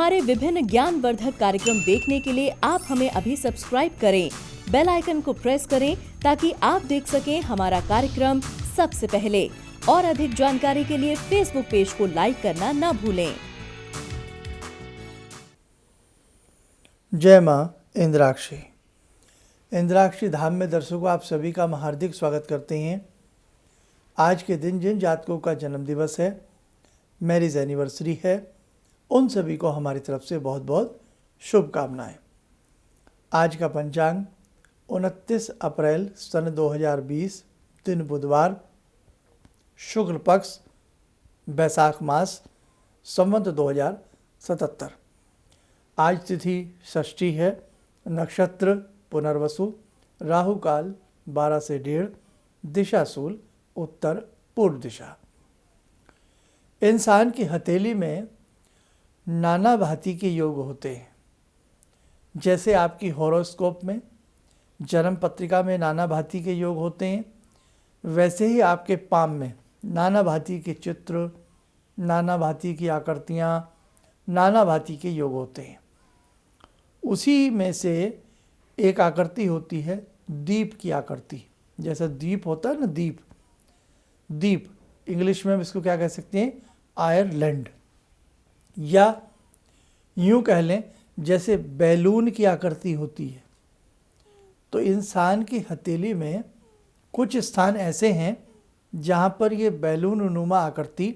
हमारे विभिन्न ज्ञानवर्धक कार्यक्रम देखने के लिए आप हमें अभी सब्सक्राइब करें, बेल आइकन को प्रेस करें ताकि आप देख सकें हमारा कार्यक्रम सबसे पहले। और अधिक जानकारी के लिए फेसबुक पेज को लाइक करना ना भूलें। जय मां इंद्राक्षी। इंद्राक्षी धाम में दर्शकों आप सभी का हम हार्दिक स्वागत करते हैं। आज के दिन जिन जातकों का जन्म दिवस है, मैरिज एनिवर्सरी है, उन सभी को हमारी तरफ से बहुत बहुत शुभकामनाएं। आज का पंचांग 29 अप्रैल सन 2020, दिन बुधवार, शुक्ल पक्ष, बैसाख मास, संवत 2077। आज तिथि षष्ठी है, नक्षत्र पुनर्वसु, राहु काल 12 से 1:30, दिशा शूल उत्तर पूर्व दिशा। इंसान की हथेली में नाना भांति के योग होते हैं। जैसे आपकी हॉरोस्कोप में, जन्म पत्रिका में नाना भांति के योग होते हैं, वैसे ही आपके पाम में नाना भांति के चित्र, नाना भांति की आकृतियाँ, नाना भांति के योग होते हैं। उसी में से एक आकृति होती है दीप की आकृति। जैसा दीप होता है ना, दीप इंग्लिश में हम इसको क्या कह सकते हैं, आयरलैंड, या यूँ कह लें जैसे बैलून की आकृति होती है। तो इंसान की हथेली में कुछ स्थान ऐसे हैं जहाँ पर ये बैलून नुमा आकृति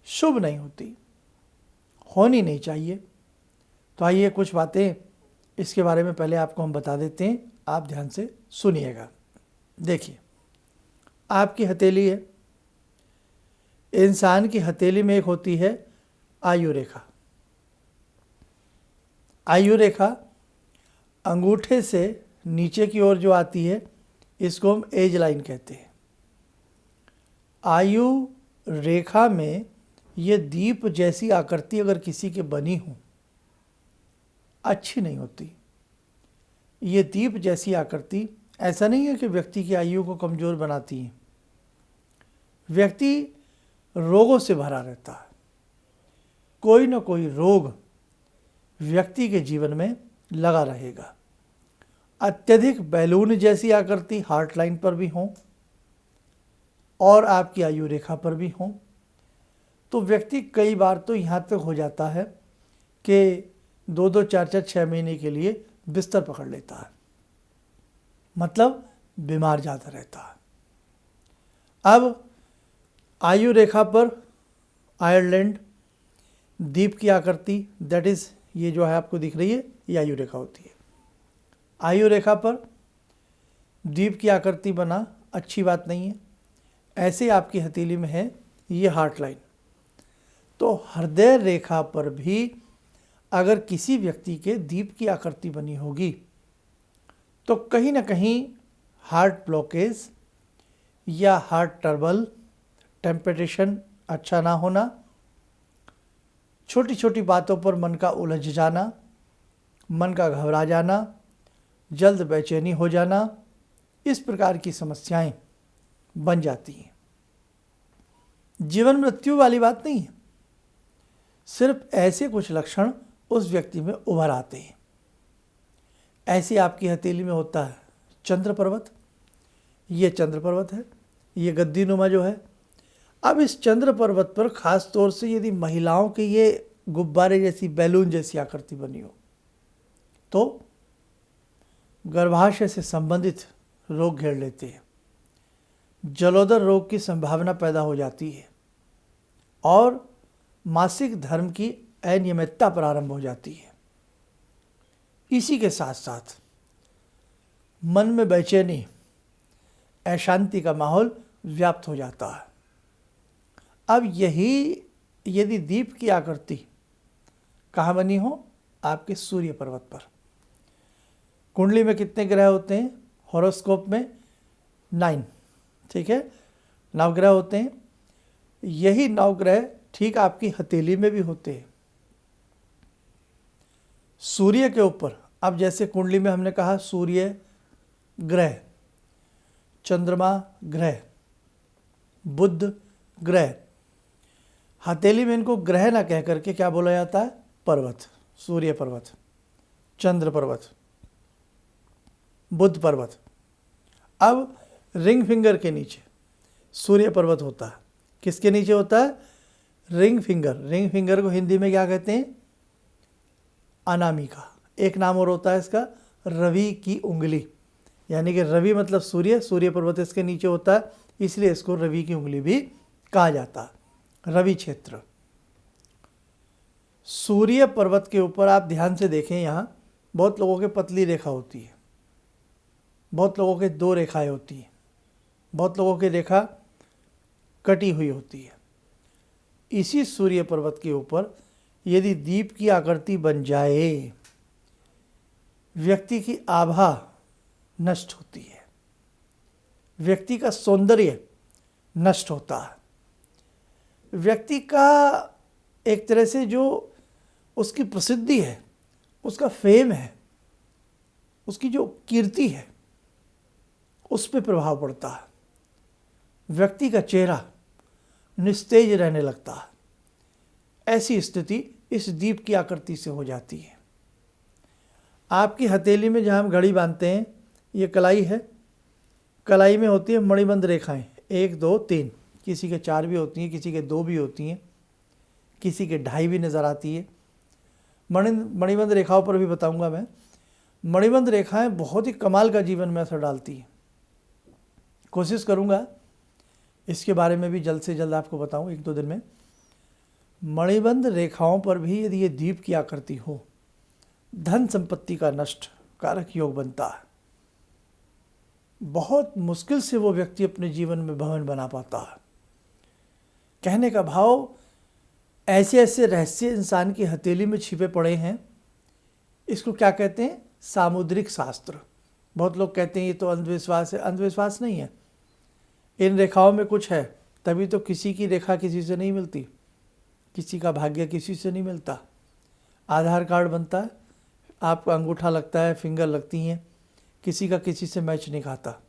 शुभ नहीं होती, होनी नहीं चाहिए। तो आइए कुछ बातें इसके बारे में पहले आपको हम बता देते हैं, आप ध्यान से सुनिएगा। देखिए, आपकी हथेली है, इंसान की हथेली में एक होती है आयु रेखा। आयु रेखा अंगूठे से नीचे की ओर जो आती है, इसको हम एज लाइन कहते हैं। आयु रेखा में ये दीप जैसी आकृति अगर किसी के बनी हो, अच्छी नहीं होती। ये दीप जैसी आकृति ऐसा नहीं है कि व्यक्ति की आयु को कमज़ोर बनाती है। व्यक्ति रोगों से भरा रहता है, कोई ना कोई रोग व्यक्ति के जीवन में लगा रहेगा। अत्यधिक बैलून जैसी आकृति हार्ट लाइन पर भी हो और आपकी आयु रेखा पर भी हो, तो व्यक्ति कई बार तो यहाँ तक हो जाता है कि 2-2, 4-4, 6 महीने के लिए बिस्तर पकड़ लेता है, मतलब बीमार ज़्यादा रहता है। अब आयु रेखा पर आयरलैंड दीप की आकृति, दैट इज़ ये जो है आपको दिख रही है, ये आयु रेखा होती है। आयु रेखा पर दीप की आकृति बना अच्छी बात नहीं है। ऐसे आपकी हथेली में है ये हार्ट लाइन। तो हृदय रेखा पर भी अगर किसी व्यक्ति के दीप की आकृति बनी होगी तो कहीं ना कहीं हार्ट ब्लॉकेज या हार्ट ट्रबल, टेम्परेचर अच्छा ना होना, छोटी छोटी बातों पर मन का उलझ जाना, मन का घबरा जाना, जल्द बेचैनी हो जाना, इस प्रकार की समस्याएं बन जाती हैं। जीवन मृत्यु वाली बात नहीं है, सिर्फ ऐसे कुछ लक्षण उस व्यक्ति में उभर आते हैं। ऐसे आपकी हथेली में होता है चंद्र पर्वत। ये चंद्र पर्वत है, ये गद्दी नुमा जो है। अब इस चंद्र पर्वत पर ख़ास तौर से यदि महिलाओं के ये गुब्बारे जैसी, बैलून जैसी आकृति बनी हो, तो गर्भाशय से संबंधित रोग घेर लेते हैं, जलोदर रोग की संभावना पैदा हो जाती है और मासिक धर्म की अनियमितता प्रारंभ हो जाती है। इसी के साथ साथ मन में बेचैनी, अशांति का माहौल व्याप्त हो जाता है। अब यही यदि दीप की आकृति कहाँ बनी हो, आपके सूर्य पर्वत पर। कुंडली में कितने ग्रह होते हैं? हॉरोस्कोप में 9, ठीक है, 9 ग्रह होते हैं। यही 9 ग्रह ठीक आपकी हथेली में भी होते हैं, सूर्य के ऊपर। अब जैसे कुंडली में हमने कहा सूर्य ग्रह, चंद्रमा ग्रह, बुध ग्रह, हथेली में इनको ग्रह ना कह करके क्या बोला जाता है? पर्वत, सूर्य पर्वत, चंद्र पर्वत, बुध पर्वत। अब रिंग फिंगर के नीचे सूर्य पर्वत होता है। किसके नीचे होता है? Ring finger. रिंग फिंगर को हिंदी में क्या कहते हैं? अनामिका। एक नाम और होता है इसका, रवि की उंगली। यानी कि रवि मतलब सूर्य, सूर्य पर्वत इसके नीचे होता है, इसलिए इसको रवि की उंगली भी कहा जाता है, रवि क्षेत्र। सूर्य पर्वत के ऊपर आप ध्यान से देखें, यहाँ बहुत लोगों के पतली रेखा होती है, बहुत लोगों के 2 रेखाएं होती हैं, बहुत लोगों की रेखा कटी हुई होती है। इसी सूर्य पर्वत के ऊपर यदि दीप की आकृति बन जाए, व्यक्ति की आभा नष्ट होती है, व्यक्ति का सौंदर्य नष्ट होता है, व्यक्ति का एक तरह से जो उसकी प्रसिद्धि है, उसका फेम है, उसकी जो कीर्ति है, उस पर प्रभाव पड़ता है। व्यक्ति का चेहरा निस्तेज रहने लगता है। ऐसी स्थिति इस दीप की आकृति से हो जाती है। आपकी हथेली में जहाँ हम घड़ी बांधते हैं, ये कलाई है, कलाई में होती है मणिबंध रेखाएं, 1 2 3, किसी के 4 भी होती हैं, किसी के 2 भी होती हैं, किसी के 2.5 भी नज़र आती है। मणिबंध रेखाओं पर भी बताऊंगा मैं। मणिबंध रेखाएं बहुत ही कमाल का जीवन में असर डालती हैं। कोशिश करूंगा इसके बारे में भी जल्द से जल्द आपको बताऊं, 1-2 दिन में। मणिबंध रेखाओं पर भी यदि ये दीप की आकृति हो, धन संपत्ति का नष्ट कारक योग बनता है। बहुत मुश्किल से वो व्यक्ति अपने जीवन में भवन बना पाता है। कहने का भाव, ऐसे ऐसे रहस्य इंसान की हथेली में छिपे पड़े हैं। इसको क्या कहते हैं? सामुद्रिक शास्त्र। बहुत लोग कहते हैं ये तो अंधविश्वास है। अंधविश्वास नहीं है, इन रेखाओं में कुछ है, तभी तो किसी की रेखा किसी से नहीं मिलती, किसी का भाग्य किसी से नहीं मिलता। आधार कार्ड बनता है, आपका अंगूठा लगता है, फिंगर लगती हैं, किसी का किसी से मैच नहीं खाता।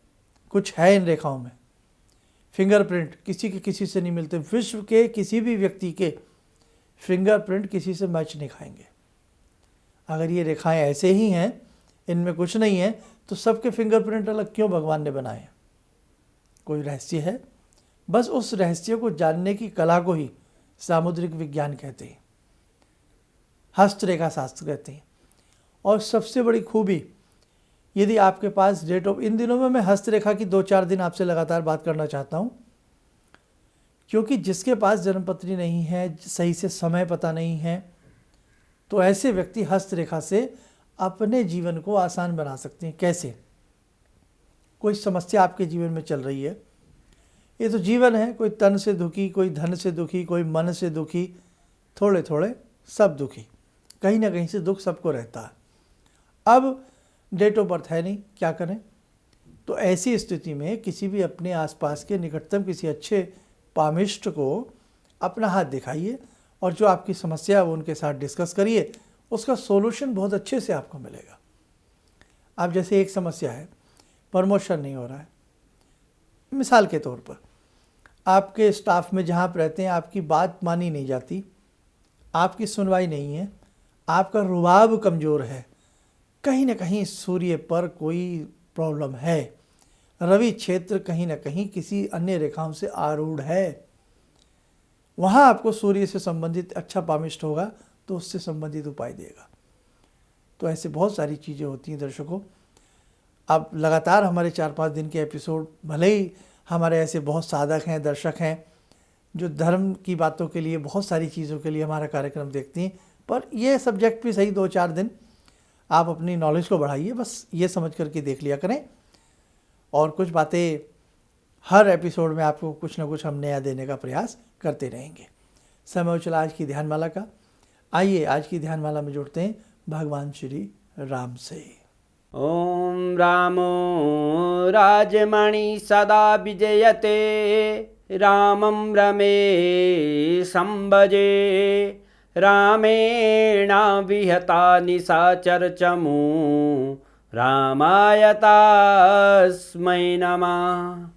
कुछ है इन रेखाओं में। फिंगरप्रिंट किसी के किसी से नहीं मिलते। विश्व के किसी भी व्यक्ति के फिंगरप्रिंट किसी से मैच नहीं खाएंगे। अगर ये रेखाएं ऐसे ही हैं, इनमें कुछ नहीं है, तो सबके फिंगरप्रिंट अलग क्यों भगवान ने बनाए? कोई रहस्य है। बस उस रहस्य को जानने की कला को ही सामुद्रिक विज्ञान कहते हैं, हस्तरेखा शास्त्र कहते हैं। और सबसे बड़ी खूबी, यदि आपके पास डेट ऑफ, इन दिनों में मैं हस्तरेखा की 2-4 दिन आपसे लगातार बात करना चाहता हूँ, क्योंकि जिसके पास जन्मपत्री नहीं है, सही से समय पता नहीं है, तो ऐसे व्यक्ति हस्तरेखा से अपने जीवन को आसान बना सकते हैं। कैसे? कोई समस्या आपके जीवन में चल रही है, ये तो जीवन है, कोई तन से दुखी, कोई धन से दुखी, कोई मन से दुखी, थोड़े थोड़े सब दुखी, कहीं ना कहीं से दुख सबको रहता है। अब डेट ऑफ बर्थ है नहीं, क्या करें? तो ऐसी स्थिति में किसी भी अपने आसपास के निकटतम किसी अच्छे पामिष्ट को अपना हाथ दिखाइए और जो आपकी समस्या है वो उनके साथ डिस्कस करिए, उसका सॉल्यूशन बहुत अच्छे से आपको मिलेगा। अब जैसे एक समस्या है, प्रमोशन नहीं हो रहा है, मिसाल के तौर पर आपके स्टाफ में जहाँ आप रहते हैं आपकी बात मानी नहीं जाती, आपकी सुनवाई नहीं है, आपका रुबाब कमज़ोर है, कहीं ना कहीं सूर्य पर कोई प्रॉब्लम है, रवि क्षेत्र कहीं ना कहीं किसी अन्य रेखाओं से आरूढ़ है, वहाँ आपको सूर्य से संबंधित अच्छा पामिष्ट होगा तो उससे संबंधित उपाय देगा। तो ऐसे बहुत सारी चीज़ें होती हैं दर्शकों। अब लगातार हमारे 4-5 दिन के एपिसोड, भले ही हमारे ऐसे बहुत साधक हैं, दर्शक हैं जो धर्म की बातों के लिए, बहुत सारी चीज़ों के लिए हमारा कार्यक्रम देखती हैं, पर ये सब्जेक्ट भी सही 2-4 दिन आप अपनी नॉलेज को बढ़ाइए, बस ये समझ करके देख लिया करें। और कुछ बातें हर एपिसोड में आपको कुछ ना कुछ हम नया देने का प्रयास करते रहेंगे। समय हो चला आज की ध्यानमाला का। आइए आज की ध्यानमाला में जुड़ते हैं भगवान श्री राम से। ओम रामो राजमणि सदा विजयते, रामं रमे संभजे, रामेण विहता निशाचर चमू, रामाय तस्मै नमः।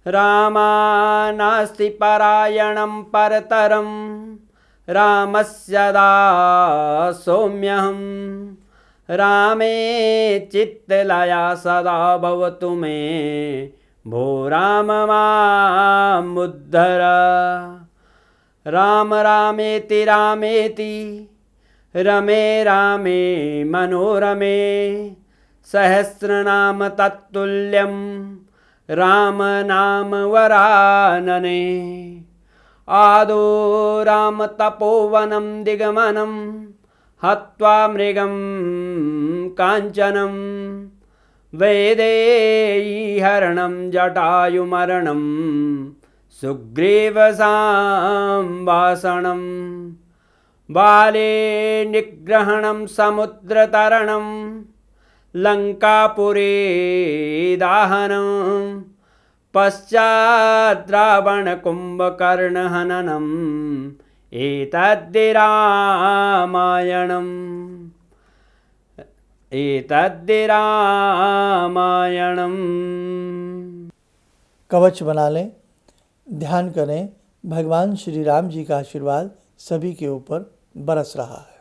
रामानास्ति परायणं परतरं, रामस्य दासोऽम्यहं रामे चित्तलया सदा भवतु मे भो राम मामुद्धर राम रामेति रामेति रमे रामे मनोरमे सहस्रनाम तत्तुल्यं राम नाम वरानने आदो राम तपोवनं दिगमनं हत्वा मृगं काञ्चनं वैदेहीहरणं जटायुमरणं सुग्रीवसंभाषणं बाले निग्रहणं समुद्रतरणं लङ्कापुरे दाहनं पश्चात् रावणकुम्भकर्णहननम् एतद्धि रामायणम्। कवच बना लें, ध्यान करें, भगवान श्री राम जी का आशीर्वाद सभी के ऊपर बरस रहा है।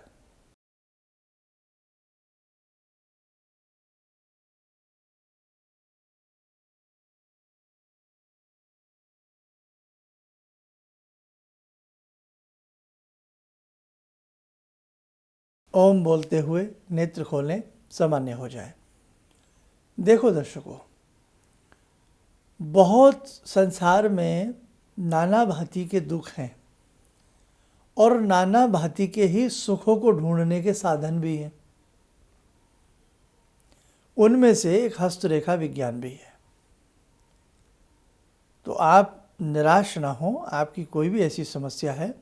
ओम बोलते हुए नेत्र खोलें, सामान्य हो जाए। देखो दर्शकों, बहुत संसार में नाना भांति के दुख हैं और नाना भांति के ही सुखों को ढूंढने के साधन भी हैं। उनमें से एक हस्तरेखा विज्ञान भी है। तो आप निराश ना हो, आपकी कोई भी ऐसी समस्या है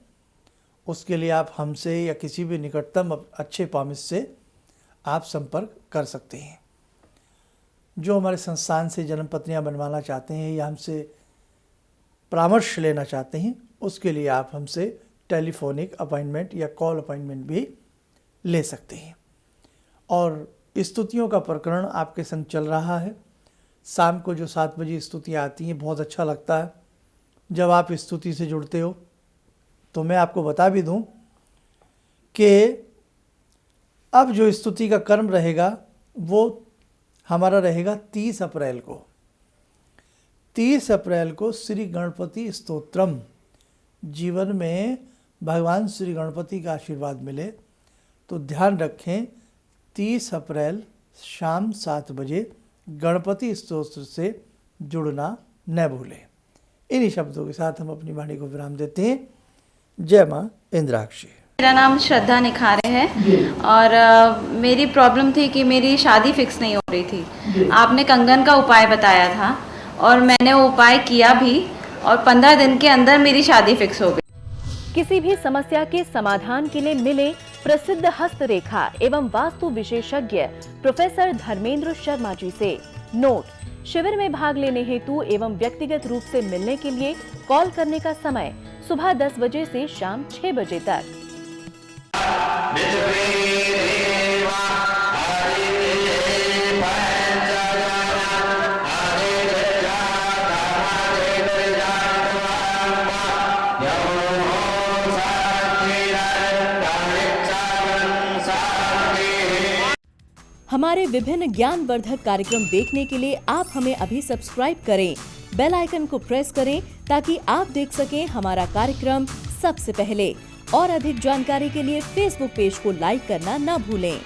उसके लिए आप हमसे या किसी भी निकटतम अच्छे पामिस्ट से आप संपर्क कर सकते हैं। जो हमारे संस्थान से जन्म पत्रियाँ बनवाना चाहते हैं या हमसे परामर्श लेना चाहते हैं, उसके लिए आप हमसे टेलीफोनिक अपॉइंटमेंट या कॉल अपॉइंटमेंट भी ले सकते हैं। और स्तुतियों का प्रकरण आपके संग चल रहा है। शाम को जो 7 बजे स्तुतियाँ आती हैं, बहुत अच्छा लगता है जब आप स्तुति से जुड़ते हो। तो मैं आपको बता भी दूं कि अब जो स्तुति का कर्म रहेगा वो हमारा रहेगा 30 अप्रैल को। 30 अप्रैल को श्री गणपति स्तोत्रम, जीवन में भगवान श्री गणपति का आशीर्वाद मिले तो ध्यान रखें 30 अप्रैल शाम 7 बजे गणपति स्तोत्र से जुड़ना न भूलें। इन्हीं शब्दों के साथ हम अपनी वाणी को विराम देते हैं। जय माँ इंद्राक्षी। मेरा नाम श्रद्धा निखारे है और मेरी प्रॉब्लम थी कि मेरी शादी फिक्स नहीं हो रही थी। आपने कंगन का उपाय बताया था और मैंने वो उपाय किया भी और 15 दिन के अंदर मेरी शादी फिक्स हो गई। किसी भी समस्या के समाधान के लिए मिले प्रसिद्ध हस्तरेखा एवं वास्तु विशेषज्ञ प्रोफेसर धर्मेंद्र शर्मा जी से। नोट: शिविर में भाग लेने हेतु एवं व्यक्तिगत रूप से मिलने के लिए कॉल करने का समय सुबह 10 बजे से शाम 6 बजे तक। हमारे विभिन्न ज्ञानवर्धक कार्यक्रम देखने के लिए आप हमें अभी सब्सक्राइब करें, बेल आइकन को प्रेस करें ताकि आप देख सकें हमारा कार्यक्रम सबसे पहले। और अधिक जानकारी के लिए फेसबुक पेज को लाइक करना न भूलें।